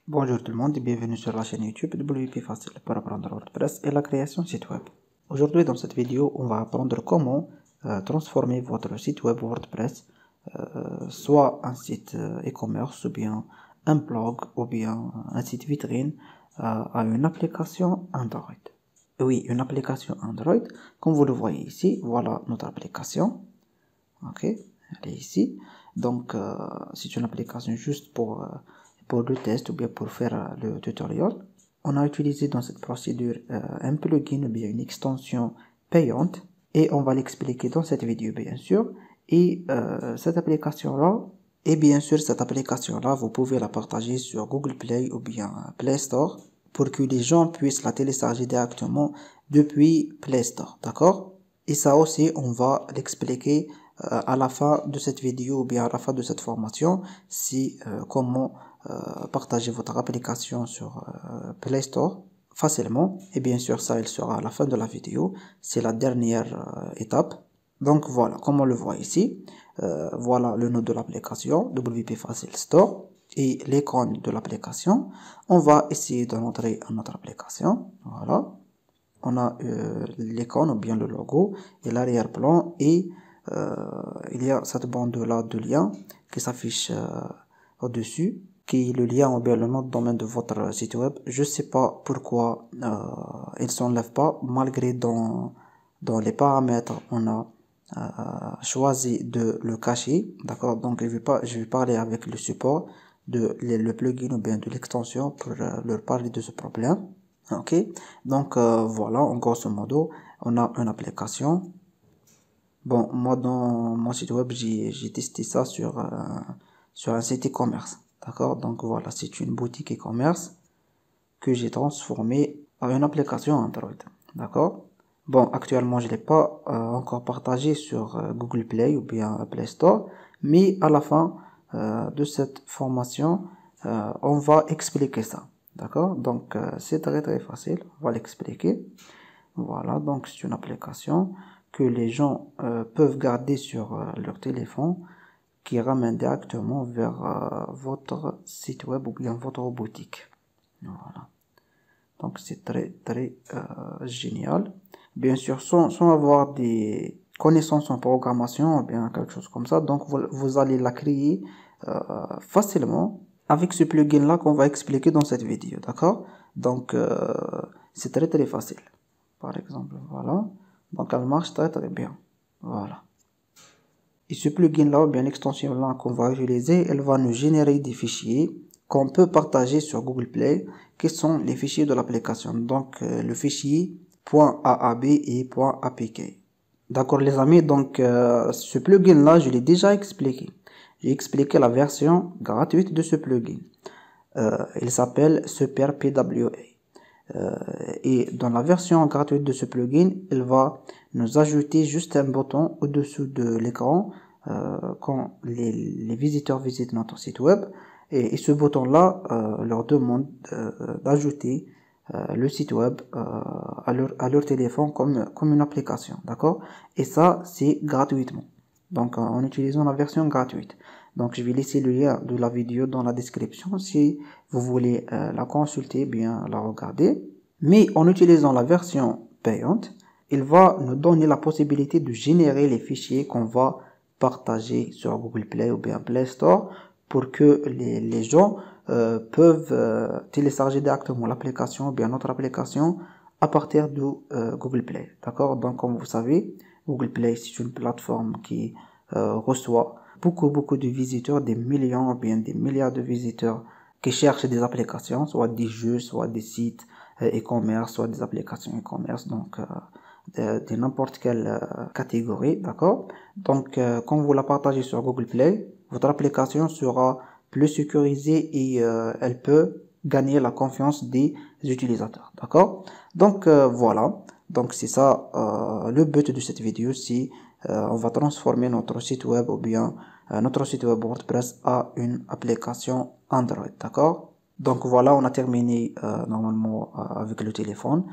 Bonjour tout le monde et bienvenue sur la chaîne YouTube WP Facile pour apprendre WordPress et la création de site web. Aujourd'hui dans cette vidéo, on va apprendre comment transformer votre site web WordPress, soit un site e-commerce ou bien un blog ou bien un site vitrine à une application Android. Oui, une application Android, comme vous le voyez ici, voilà notre application. Ok, elle est ici. Donc c'est une application juste pour le test ou bien pour faire le tutoriel. On a utilisé dans cette procédure un plugin ou bien une extension payante et on va l'expliquer dans cette vidéo bien sûr. Et cette application là, vous pouvez la partager sur Google Play ou bien Play Store pour que les gens puissent la télécharger directement depuis Play Store, d'accord? Et ça aussi, on va l'expliquer à la fin de cette vidéo ou bien à la fin de cette formation, si comment partager votre application sur Play Store facilement. Et bien sûr, ça, il sera à la fin de la vidéo. C'est la dernière étape. Donc voilà, comme on le voit ici, voilà le nom de l'application, WP Facile Store, et l'icône de l'application. On va essayer de rentrer à notre application. Voilà. On a l'icône ou bien le logo et l'arrière-plan et il y a cette bande là de lien qui s'affiche au-dessus, qui est le lien ou bien le nom de domaine de votre site web. Je sais pas pourquoi il s'enlève pas malgré dans les paramètres on a choisi de le cacher, d'accord. Donc je vais parler avec le support de le plugin ou bien de l'extension pour leur parler de ce problème. Ok, donc voilà, en grosso modo, on a une application. Bon, moi dans mon site web, j'ai testé ça sur un site e-commerce, d'accord. Donc voilà, c'est une boutique e-commerce que j'ai transformée en une application Android, d'accord. Bon, actuellement, je l'ai pas encore partagé sur Google Play ou bien Play Store, mais à la fin de cette formation, on va expliquer ça. D'accord? Donc, c'est très facile. On va l'expliquer. Voilà, donc c'est une application que les gens peuvent garder sur leur téléphone qui ramène directement vers votre site web ou bien votre boutique. Voilà. Donc, c'est très génial. Bien sûr, sans avoir des connaissances en programmation ou bien quelque chose comme ça. Donc, vous allez la créer facilement avec ce plugin là qu'on va expliquer dans cette vidéo, d'accord. Donc c'est très facile. Par exemple, voilà, donc elle marche très bien, voilà. Et ce plugin là ou bien l'extension là qu'on va utiliser, elle va nous générer des fichiers qu'on peut partager sur Google Play, qui sont les fichiers de l'application. Donc le fichier .aab et .apk. D'accord les amis, donc ce plugin là je l'ai déjà expliqué. J'ai expliqué la version gratuite de ce plugin. Il s'appelle Super PWA. Et dans la version gratuite de ce plugin, il va nous ajouter juste un bouton au-dessous de l'écran quand les visiteurs visitent notre site web. Et ce bouton-là leur demande d'ajouter le site web à leur téléphone comme une application, d'accord. Et ça, c'est gratuitement. Donc, en utilisant la version gratuite. Donc, je vais laisser le lien de la vidéo dans la description si vous voulez la consulter, bien la regarder. Mais en utilisant la version payante, il va nous donner la possibilité de générer les fichiers qu'on va partager sur Google Play ou bien Play Store pour que les gens peuvent télécharger directement l'application ou bien notre application à partir de Google Play. D'accord? Donc, comme vous savez, Google Play, c'est une plateforme qui reçoit beaucoup de visiteurs, des millions ou bien des milliards de visiteurs qui cherchent des applications, soit des jeux, soit des sites e-commerce, soit des applications e-commerce, donc de n'importe quelle catégorie, d'accord. Donc quand vous la partagez sur Google Play, votre application sera plus sécurisée et elle peut gagner la confiance des utilisateurs, d'accord. Donc voilà, donc c'est ça le but de cette vidéo. Si on va transformer notre site web ou bien notre site web WordPress à une application Android, d'accord. Donc voilà, on a terminé normalement avec le téléphone.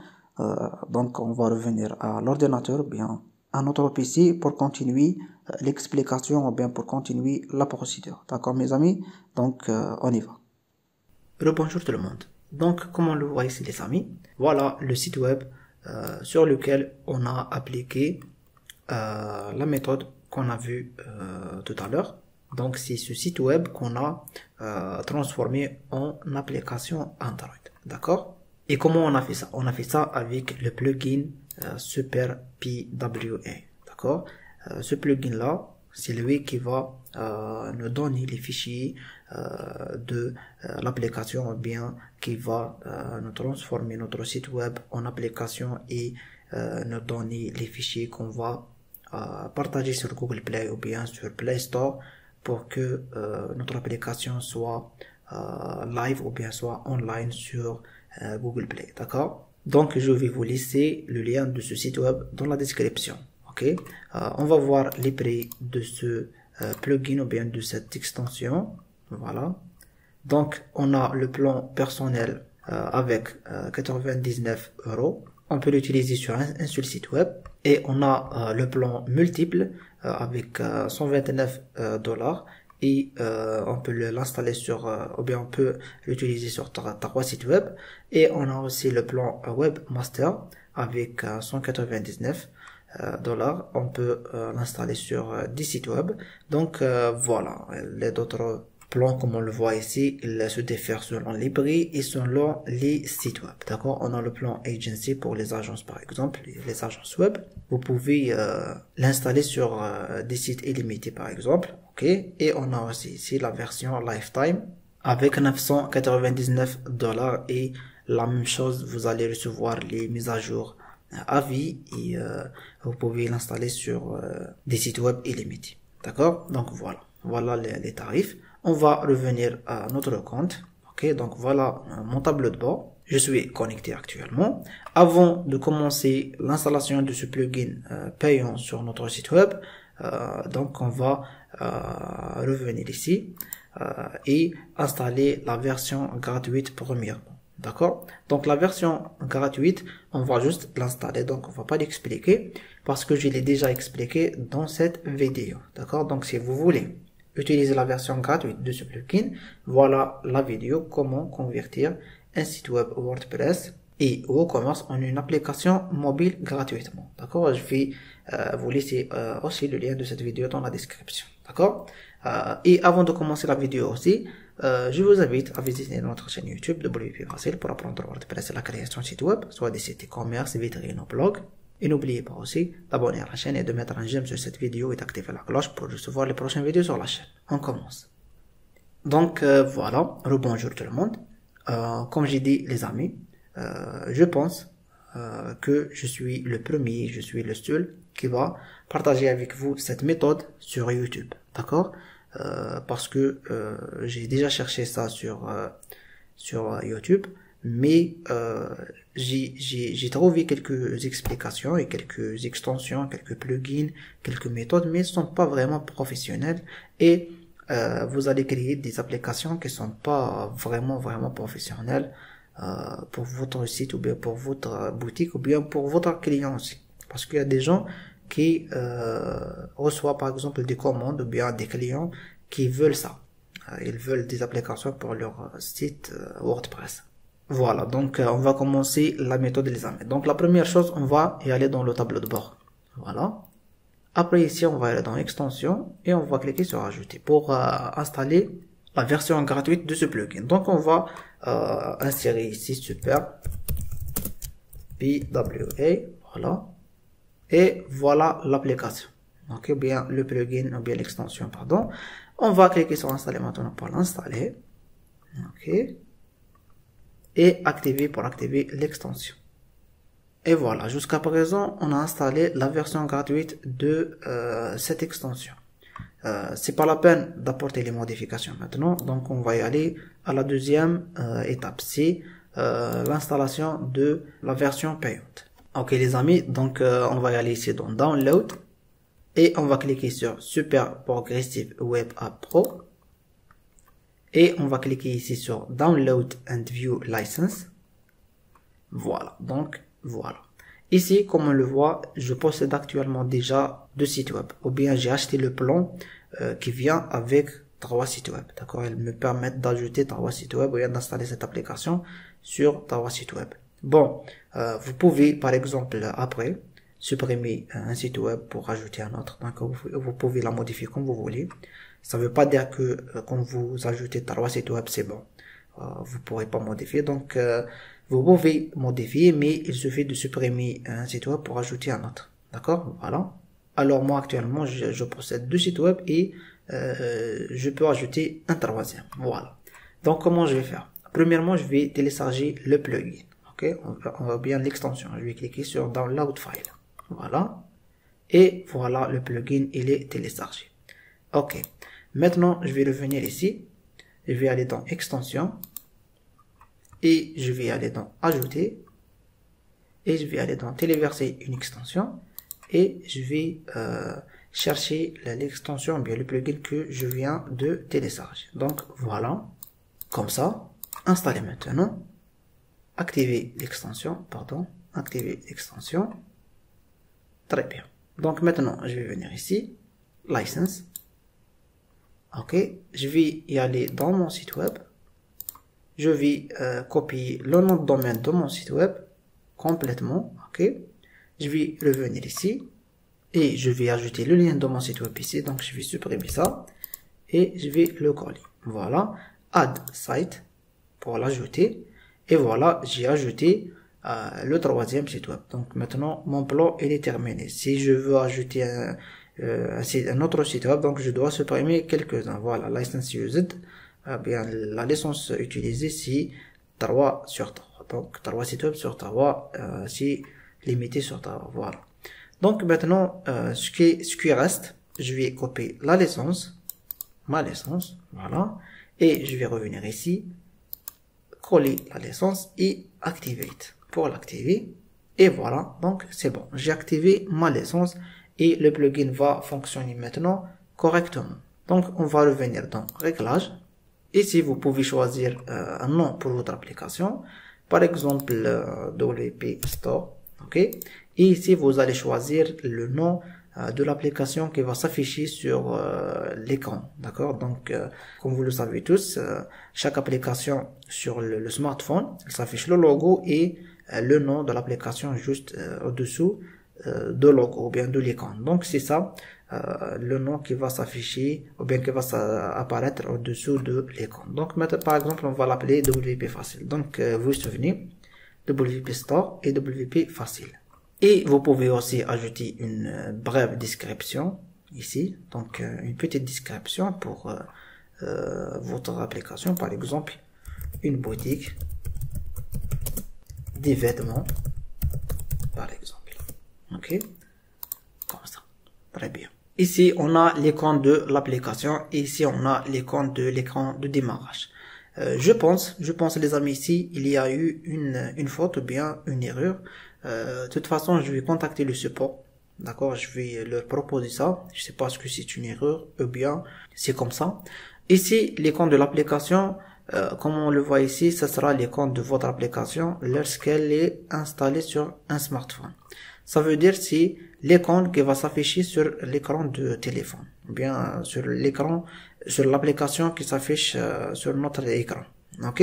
Donc on va revenir à l'ordinateur, bien à notre PC pour continuer l'explication ou bien pour continuer la procédure. D'accord mes amis? Donc on y va. Rebonjour tout le monde. Donc, comme on le voit ici les amis, voilà le site web sur lequel on a appliqué la méthode qu'on a vue tout à l'heure. Donc, c'est ce site web qu'on a transformé en application Android. D'accord? Et comment on a fait ça? On a fait ça avec le plugin Super PWA. D'accord? Ce plugin là, c'est lui qui va nous donner les fichiers de l'application, ou bien qui va nous transformer notre site web en application et nous donner les fichiers qu'on va partager sur Google Play ou bien sur Play Store pour que notre application soit live ou bien soit online sur Google Play. D'accord? Donc je vais vous laisser le lien de ce site web dans la description. Ok, on va voir les prix de ce plugin ou bien de cette extension. Voilà. Donc, on a le plan personnel avec 99 €. On peut l'utiliser sur un seul site web. Et on a le plan multiple avec 129 $. Et on peut l'installer sur, ou bien on peut l'utiliser sur 3 sites web. Et on a aussi le plan webmaster avec 199 $. On peut l'installer sur 10 sites web. Donc voilà, les autres plans comme on le voit ici, ils se diffèrent selon les prix et selon les sites web. D'accord? On a le plan agency pour les agences par exemple, les agences web. Vous pouvez l'installer sur des sites illimités par exemple. Ok? Et on a aussi ici la version lifetime avec 999 $. Et la même chose, vous allez recevoir les mises à jour à vie et vous pouvez l'installer sur des sites web illimités. D'accord? Donc voilà les tarifs. On va revenir à notre compte. Ok, donc voilà mon tableau de bord. Je suis connecté actuellement. Avant de commencer l'installation de ce plugin payant sur notre site web, donc on va revenir ici et installer la version gratuite premièrement. D'accord? Donc la version gratuite, on va juste l'installer, donc on va pas l'expliquer parce que je l'ai déjà expliqué dans cette vidéo. D'accord? Donc si vous voulez utiliser la version gratuite de ce plugin, voilà la vidéo comment convertir un site web WordPress et WooCommerce en une application mobile gratuitement. D'accord? Je vais vous laisser aussi le lien de cette vidéo dans la description. D'accord? Et avant de commencer la vidéo aussi, je vous invite à visiter notre chaîne YouTube WP Facile pour apprendre WordPress et la création de site web, soit des sites e-commerce, vitrines ou blogs. Et n'oubliez pas aussi d'abonner à la chaîne et de mettre un j'aime sur cette vidéo et d'activer la cloche pour recevoir les prochaines vidéos sur la chaîne. On commence. Donc voilà, rebonjour tout le monde. Comme j'ai dit les amis, je pense que je suis le premier, je suis le seul qui va partager avec vous cette méthode sur YouTube. D'accord? Parce que j'ai déjà cherché ça sur YouTube, mais j'ai trouvé quelques explications et quelques extensions, quelques plugins, quelques méthodes, mais ce sont pas vraiment professionnelles et vous allez créer des applications qui sont pas vraiment professionnelles pour votre site ou bien pour votre boutique ou bien pour votre client aussi, parce qu'il y a des gens qui reçoivent par exemple des commandes ou bien des clients qui veulent ça. Ils veulent des applications pour leur site WordPress. Voilà, donc on va commencer la méthode les amis. Donc la première chose, on va y aller dans le tableau de bord. Voilà. Après ici, on va aller dans extension et on va cliquer sur ajouter pour installer la version gratuite de ce plugin. Donc on va insérer ici Super PWA. Voilà. Et voilà l'application. Ok, bien le plugin, ou bien l'extension, pardon. On va cliquer sur installer maintenant pour l'installer. Ok. Et activer pour activer l'extension. Et voilà, jusqu'à présent, on a installé la version gratuite de cette extension. C'est pas la peine d'apporter les modifications maintenant. Donc on va y aller à la deuxième étape, c'est l'installation de la version payante. Ok les amis, donc on va y aller ici dans Download et on va cliquer sur Super Progressive Web App Pro et on va cliquer ici sur Download and View License. Voilà, donc voilà. Ici, comme on le voit, je possède actuellement déjà 2 sites web ou bien j'ai acheté le plan qui vient avec 3 sites web. D'accord? Elles me permettent d'ajouter 3 sites web ou bien d'installer cette application sur 3 sites web. Bon, vous pouvez par exemple après supprimer un site web pour ajouter un autre. Donc vous pouvez la modifier comme vous voulez. Ça ne veut pas dire que quand vous ajoutez 3 sites web c'est bon. Vous pourrez pas modifier. Donc vous pouvez modifier, mais il suffit de supprimer un site web pour ajouter un autre. D'accord? Voilà. Alors moi actuellement je possède 2 sites web et je peux ajouter un troisième. Voilà. Donc comment je vais faire? Premièrement, je vais télécharger le plugin. Ok, on va bien l'extension. Je vais cliquer sur Download File. Voilà. Et voilà, le plugin il est téléchargé. Ok. Maintenant, je vais revenir ici. Je vais aller dans Extension. Et je vais aller dans Ajouter. Et je vais aller dans Téléverser une extension. Et je vais chercher l'extension, bien le plugin que je viens de télécharger. Donc voilà, comme ça, installer maintenant, activer l'extension, activer l'extension. Très bien. Donc maintenant, je vais venir ici, License. Ok, je vais y aller dans mon site web. Je vais copier le nom de domaine de mon site web complètement. Ok, je vais revenir ici et je vais ajouter le lien de mon site web ici. Donc je vais supprimer ça et je vais le coller. Voilà, Add Site pour l'ajouter. Et voilà, j'ai ajouté le troisième site web. Donc maintenant, mon plan il est terminé. Si je veux ajouter un autre site web, donc je dois supprimer quelques-uns. Voilà, license used, bien la licence utilisée, c'est 3 sur 3. Donc 3 sites web sur 3, c'est limité sur 3. Voilà. Donc maintenant, ce qui reste, je vais copier la licence, ma licence, voilà, et je vais revenir ici, coller la licence et activate pour l'activer. Et voilà, donc c'est bon, j'ai activé ma licence et le plugin va fonctionner maintenant correctement. Donc on va revenir dans Réglages. Ici vous pouvez choisir un nom pour votre application, par exemple WP Store. Ok, et ici vous allez choisir le nom de l'application qui va s'afficher sur l'écran. D'accord, donc comme vous le savez tous, chaque application sur le smartphone, il s'affiche le logo et le nom de l'application juste au-dessous de logo ou bien de l'écran. Donc c'est ça le nom qui va s'afficher ou bien qui va apparaître au-dessous de l'écran. Donc maintenant par exemple on va l'appeler WP Facile. Donc vous vous souvenez, WP Store et WP Facile. Et vous pouvez aussi ajouter une brève description ici, donc une petite description pour votre application, par exemple une boutique des vêtements, par exemple. Ok, comme ça, très bien. Ici on a l'écran de l'application et ici on a l'écran de démarrage. Je pense les amis, ici il y a eu une faute ou bien une erreur. De toute façon je vais contacter le support, d'accord, je vais leur proposer ça. Je sais pas ce que c'est une erreur ou bien c'est comme ça. Ici l'écran de l'application, comme on le voit ici, ce sera l'écran de votre application lorsqu'elle est installée sur un smartphone. Ça veut dire c'est l'écran qui va s'afficher sur l'écran de téléphone, ou bien sur l'écran, sur l'application qui s'affiche sur notre écran. Ok,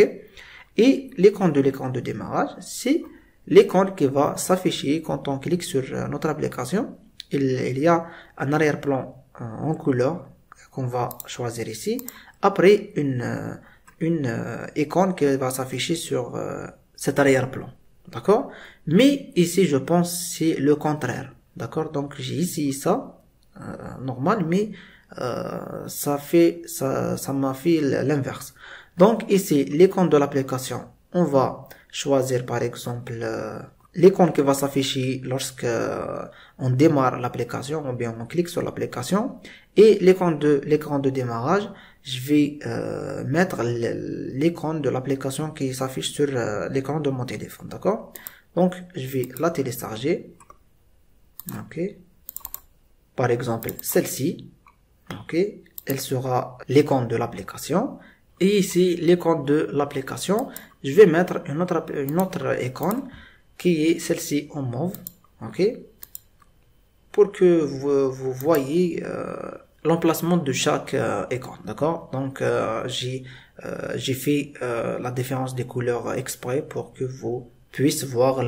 et l'écran de démarrage, c'est l'écran qui va s'afficher quand on clique sur notre application. Il y a un arrière-plan en couleur qu'on va choisir ici. Après une icône qui va s'afficher sur cet arrière-plan. D'accord? Mais ici, je pense c'est le contraire. D'accord? Donc, j'ai ici ça, normal, mais ça m'a fait l'inverse. Donc, ici, l'icône de l'application, on va choisir par exemple l'icône qui va s'afficher lorsque on démarre l'application ou bien on clique sur l'application, et l'écran de démarrage, je vais mettre l'icône de l'application qui s'affiche sur l'écran de mon téléphone. D'accord? Donc je vais la télécharger. Ok, par exemple celle-ci. Ok, elle sera l'écran de l'application. Et ici, l'écran de l'application, je vais mettre une autre icône qui est celle-ci en mauve. Ok, pour que vous voyez l'emplacement de chaque écran, d'accord? Donc j'ai fait la différence des couleurs exprès pour que vous puissiez voir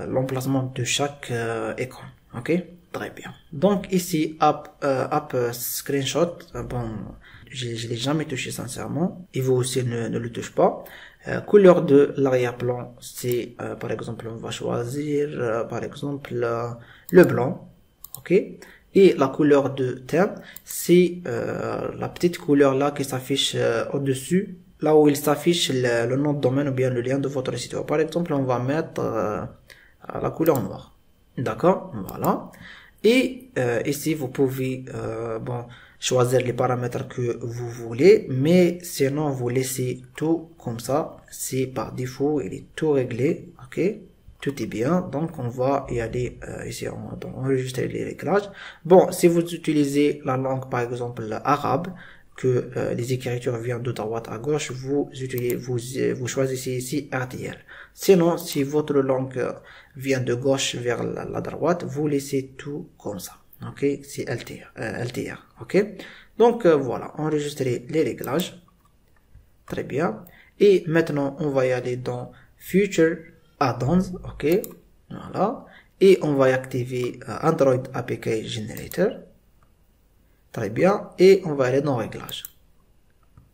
l'emplacement de chaque écran, ok? Très bien. Donc ici app screenshot, bon je l'ai jamais touché sincèrement, et vous aussi ne le touchez pas. Couleur de l'arrière-plan, c'est par exemple on va choisir par exemple le blanc, ok? Et la couleur de thème, c'est la petite couleur là qui s'affiche au-dessus, là où il s'affiche le nom de domaine ou bien le lien de votre site web. Par exemple, on va mettre la couleur noire. D'accord? Voilà. Et ici, vous pouvez bon, choisir les paramètres que vous voulez, mais sinon, vous laissez tout comme ça. C'est par défaut, il est tout réglé. Ok? Tout est bien, donc on va y aller ici, on va enregistrer les réglages. Bon, si vous utilisez la langue par exemple arabe, que les écritures viennent de droite à gauche, vous choisissez ici RTL. Sinon, si votre langue vient de gauche vers la droite, vous laissez tout comme ça. Ok, c'est LTR. Ok, donc voilà, enregistrer les réglages. Très bien. Et maintenant, on va y aller dans Future Add-ons, ok, voilà, et on va activer Android APK Generator, très bien, et on va aller dans Réglages,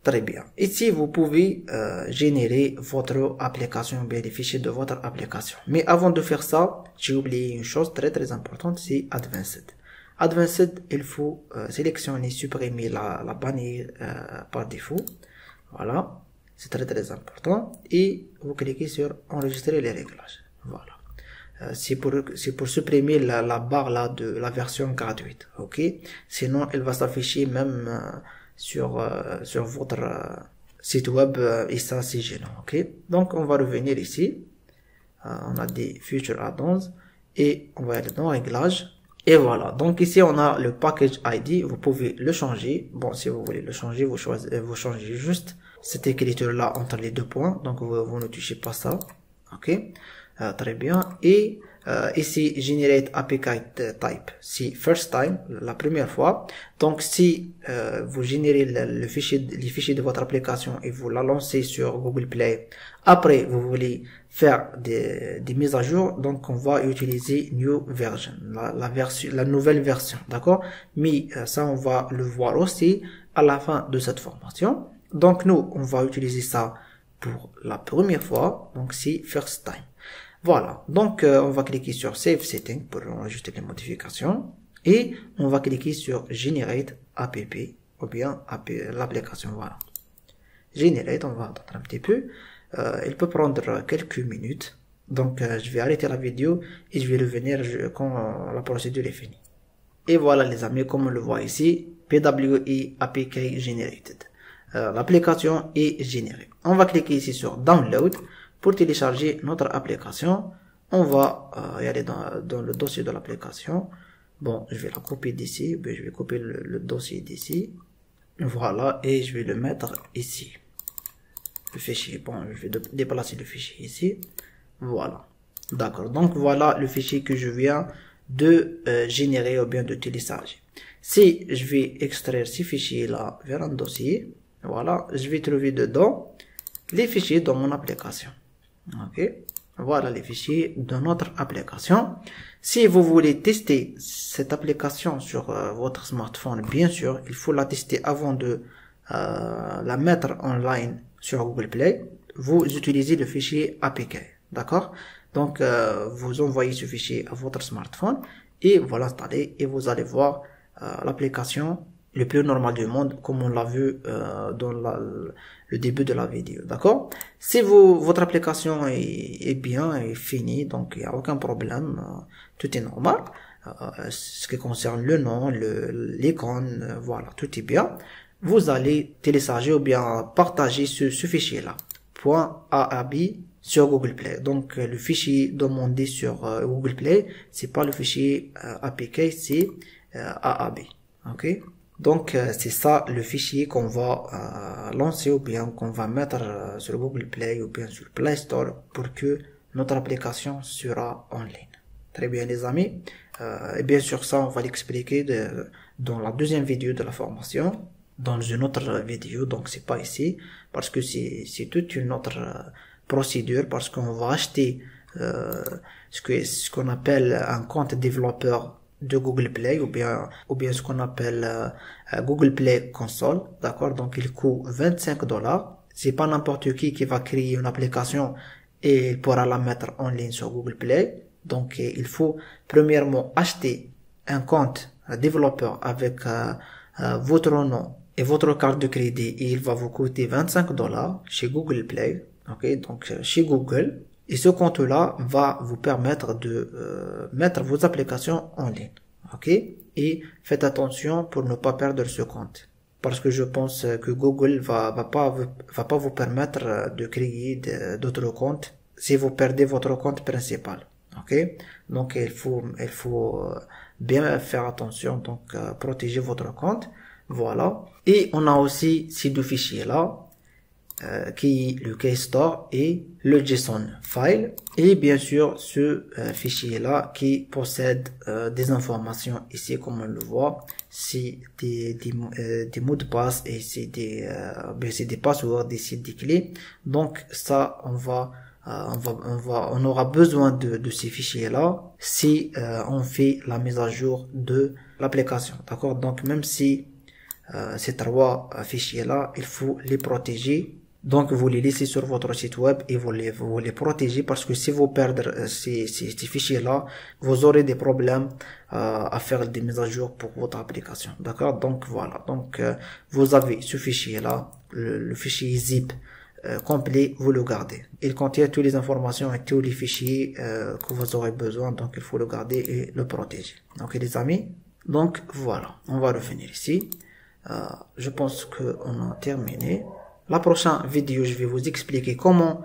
très bien. Ici, vous pouvez générer votre application, bien les fichiers de votre application. Mais avant de faire ça, j'ai oublié une chose très importante, c'est Advanced. Advanced, il faut sélectionner, supprimer la bannière par défaut, voilà. C'est très important. Et vous cliquez sur enregistrer les réglages. Voilà. C'est pour supprimer la barre là de la version gratuite. Ok. Sinon, elle va s'afficher même sur votre site web et ça c'est gênant. Ok. Donc, on va revenir ici. On a des Future Add-ons et on va aller dans réglages. Et voilà. Donc ici, on a le package ID. Vous pouvez le changer. Bon, si vous voulez le changer, vous changez juste cette écriture là entre les deux points, donc vous ne touchez pas ça, ok, très bien. Et ici generate APK type, c'est first time, la première fois. Donc si vous générez les fichiers de votre application et vous la lancez sur Google Play, après vous voulez faire des mises à jour, donc on va utiliser new version, la nouvelle version, d'accord. Mais ça on va le voir aussi à la fin de cette formation. Donc nous, on va utiliser ça pour la première fois, donc c'est first time. Voilà, donc on va cliquer sur Save Setting pour enregistrer les modifications et on va cliquer sur Generate App ou bien l'application, voilà. Generate, on va attendre un petit peu, il peut prendre quelques minutes, donc je vais arrêter la vidéo et je vais revenir quand la procédure est finie. Et voilà les amis, comme on le voit ici, PWE APK Generated. L'application est générée. On va cliquer ici sur Download pour télécharger notre application. On va y aller dans le dossier de l'application. Bon, je vais la copier d'ici. Je vais copier le dossier d'ici. Voilà, et je vais le mettre ici. Le fichier, bon, je vais déplacer le fichier ici. Voilà. D'accord. Donc voilà le fichier que je viens de générer ou bien de télécharger. Si je vais extraire ces fichiers là vers un dossier, voilà, je vais trouver dedans les fichiers dans mon application. Ok, voilà les fichiers de notre application. Si vous voulez tester cette application sur votre smartphone, bien sûr, il faut la tester avant de la mettre en ligne sur Google Play. Vous utilisez le fichier APK, d'accord? Donc, vous envoyez ce fichier à votre smartphone et vous l'installez et vous allez voir l'application le plus normal du monde, comme on l'a vu dans le début de la vidéo, d'accord? Si votre application est bien, est finie, donc il n'y a aucun problème, tout est normal. Ce qui concerne le nom, l'icône, voilà, tout est bien. Vous allez télécharger ou bien partager ce fichier-là, .aab sur Google Play. Donc le fichier demandé sur Google Play, c'est pas le fichier APK, c'est AAB, ok? Donc c'est ça le fichier qu'on va lancer ou bien qu'on va mettre sur Google Play ou bien sur Play Store pour que notre application sera en ligne. Très bien les amis, Et bien sûr, ça, on va l'expliquer dans la deuxième vidéo de la formation, dans une autre vidéo, donc c'est pas ici, parce que c'est toute une autre procédure, parce qu'on va acheter ce qu'on appelle un compte développeur de Google Play, ou bien ce qu'on appelle Google Play Console, d'accord? Donc il coûte $25. C'est pas n'importe qui va créer une application et pourra la mettre en ligne sur Google Play. Donc il faut premièrement acheter un compte développeur avec votre nom et votre carte de crédit, et il va vous coûter $25 chez Google Play, ok? Donc chez Google, et ce compte-là va vous permettre de mettre vos applications en ligne, ok? Et faites attention pour ne pas perdre ce compte, parce que je pense que Google va pas vous permettre de créer d'autres comptes si vous perdez votre compte principal, ok? Donc il faut bien faire attention, donc protéger votre compte, voilà. Et on a aussi ces deux fichiers là, qui est le KStore et le JSON file, et bien sûr ce fichier là qui possède des informations ici, comme on le voit, c'est des mots de passe, et c'est des passwords, c'est des clés. Donc ça, on aura besoin de ces fichiers là si on fait la mise à jour de l'application, d'accord? Donc même si ces trois fichiers là, il faut les protéger. Donc vous les laissez sur votre site web et vous les protégez, parce que si vous perdez ces fichiers là, vous aurez des problèmes à faire des mises à jour pour votre application, d'accord? Donc voilà, donc vous avez ce fichier là, le fichier zip complet, vous le gardez. Il contient toutes les informations et tous les fichiers que vous aurez besoin, donc il faut le garder et le protéger. Ok les amis, donc voilà, on va revenir ici. Je pense qu'on a terminé. La prochaine vidéo, je vais vous expliquer comment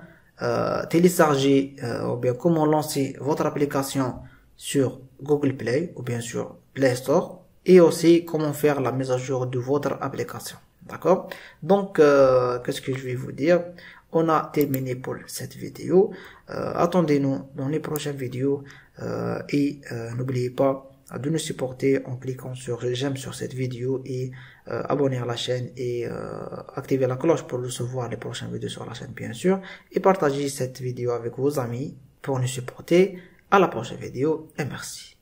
télécharger ou bien comment lancer votre application sur Google Play ou bien sur Play Store, et aussi comment faire la mise à jour de votre application, d'accord? Donc qu'est-ce que je vais vous dire? On a terminé pour cette vidéo. Attendez-nous dans les prochaines vidéos, et n'oubliez pas de nous supporter en cliquant sur j'aime sur cette vidéo, et abonner à la chaîne, et activer la cloche pour recevoir les prochaines vidéos sur la chaîne, bien sûr, et partager cette vidéo avec vos amis pour nous supporter. À la prochaine vidéo, et merci.